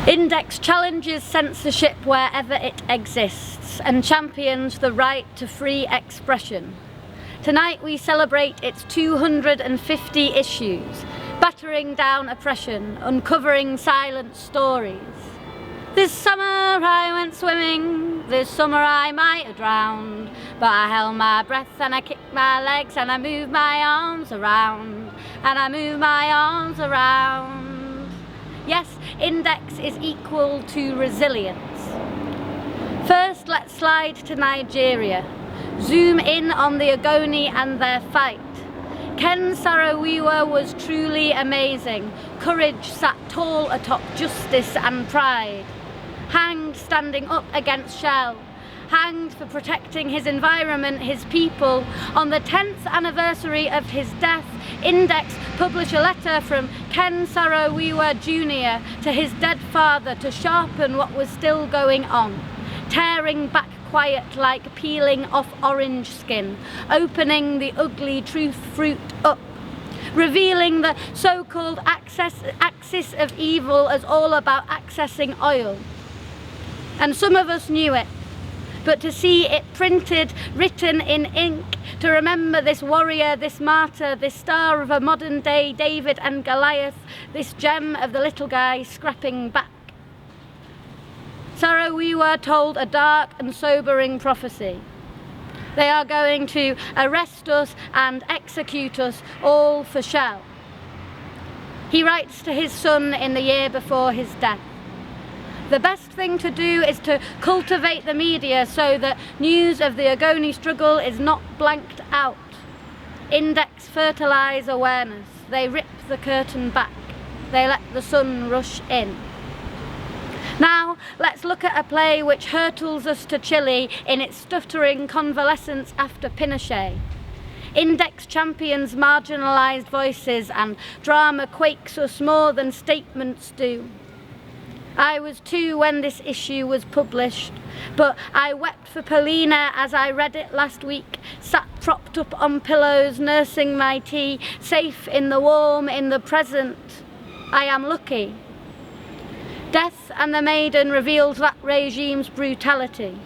Index challenges censorship wherever it exists and champions the right to free expression. Tonight we celebrate its 250 issues, battering down oppression, uncovering silent stories. This summer I went swimming, this summer I might have drowned, but I held my breath and I kicked my legs and I moved my arms around, and I moved my arms around. Yes, Index is equal to resilience. First, let's slide to Nigeria. Zoom in on the Ogoni and their fight. Ken Saro-Wiwa was truly amazing. Courage sat tall atop justice and pride. Hanged standing up against shell. Hanged for protecting his environment, his people. On the 10th anniversary of his death, Index published a letter from Ken Saro-Wiwa Jr. to his dead father to sharpen what was still going on. Tearing back quiet like peeling off orange skin, opening the ugly truth fruit up, revealing the so-called axis of evil as all about accessing oil. And some of us knew it, but to see it printed, written in ink, to remember this warrior, this martyr, this star of a modern day David and Goliath, this gem of the little guy scrapping back. Saro-Wiwa told a dark and sobering prophecy. They are going to arrest us and execute us all for shell. He writes to his son in the year before his death. The best thing to do is to cultivate the media so that news of the Ogoni struggle is not blanked out. Index fertilise awareness. They rip the curtain back. They let the sun rush in. Now, let's look at a play which hurtles us to Chile in its stuttering convalescence after Pinochet. Index champions marginalised voices and drama quakes us more than statements do. I was 2 when this issue was published, but I wept for Paulina as I read it last week, sat propped up on pillows, nursing my tea, safe in the warm, in the present. I am lucky. Death and the Maiden revealed that regime's brutality.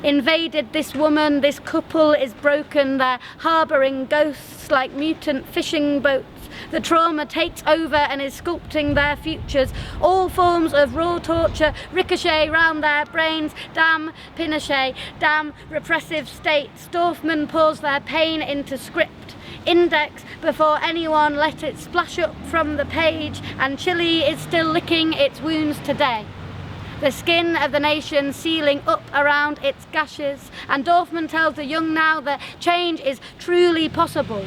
Invaded this woman, this couple is broken, they're harbouring ghosts like mutant fishing boats. The trauma takes over and is sculpting their futures. All forms of raw torture ricochet round their brains. Damn Pinochet, damn repressive states. Dorfman pours their pain into script. Index before anyone let it splash up from the page, and Chile is still licking its wounds today. The skin of the nation sealing up around its gashes, and Dorfman tells the young now that change is truly possible.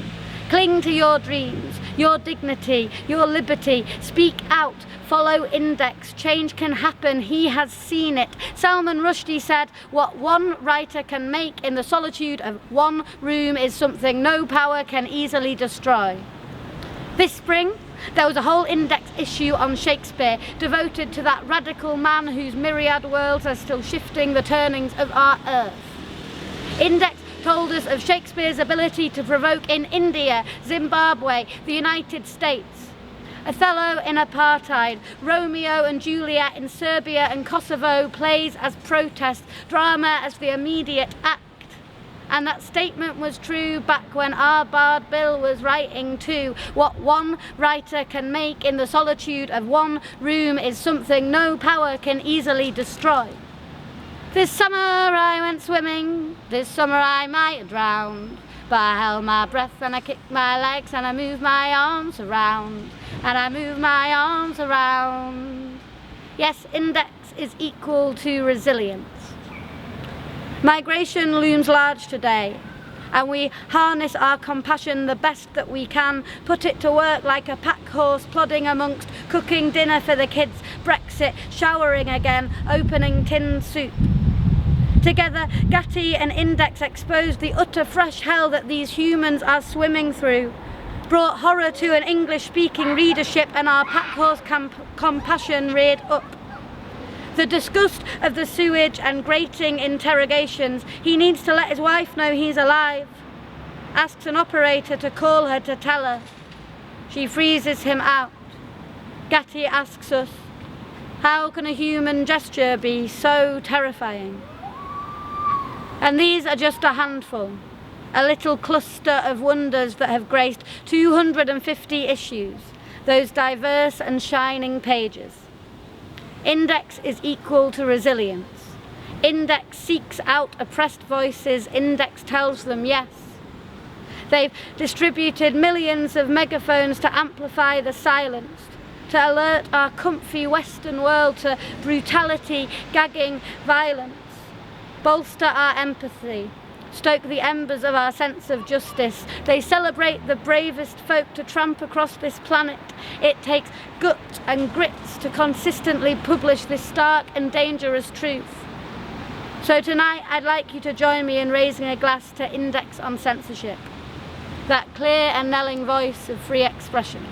Cling to your dreams, your dignity, your liberty. Speak out, follow Index. Change can happen, he has seen it. Salman Rushdie said, what one writer can make in the solitude of one room is something no power can easily destroy. This spring, there was a whole Index issue on Shakespeare devoted to that radical man whose myriad worlds are still shifting the turnings of our earth. Index told us of Shakespeare's ability to provoke in India, Zimbabwe, the United States. Othello in apartheid, Romeo and Juliet in Serbia and Kosovo plays as protest, drama as the immediate act. And that statement was true back when our Bard Bill was writing too. What one writer can make in the solitude of one room is something no power can easily destroy. This summer I went swimming, this summer I might have drowned, but I held my breath and I kicked my legs and I moved my arms around, and I moved my arms around. Yes, Index is equal to resilience. Migration looms large today, and we harness our compassion the best that we can, put it to work like a pack horse plodding amongst cooking dinner for the kids, Brexit, showering again, opening tinned soup. Together, Gatti and Index exposed the utter fresh hell that these humans are swimming through, brought horror to an English-speaking readership, and our pack horse compassion reared up. The disgust of the sewage and grating interrogations. He needs to let his wife know he's alive. Asks an operator to call her to tell her. She freezes him out. Gatti asks us, How can a human gesture be so terrifying? And these are just a handful, a little cluster of wonders that have graced 250 issues, those diverse and shining pages. Index is equal to resilience. Index seeks out oppressed voices. Index tells them yes. They've distributed millions of megaphones to amplify the silenced, to alert our comfy Western world to brutality, gagging, violence, bolster our empathy, stoke the embers of our sense of justice. They celebrate the bravest folk to tramp across this planet. It takes guts and grits to consistently publish this stark and dangerous truth. So tonight I'd like you to join me in raising a glass to Index on censorship, that clear and knelling voice of free expression.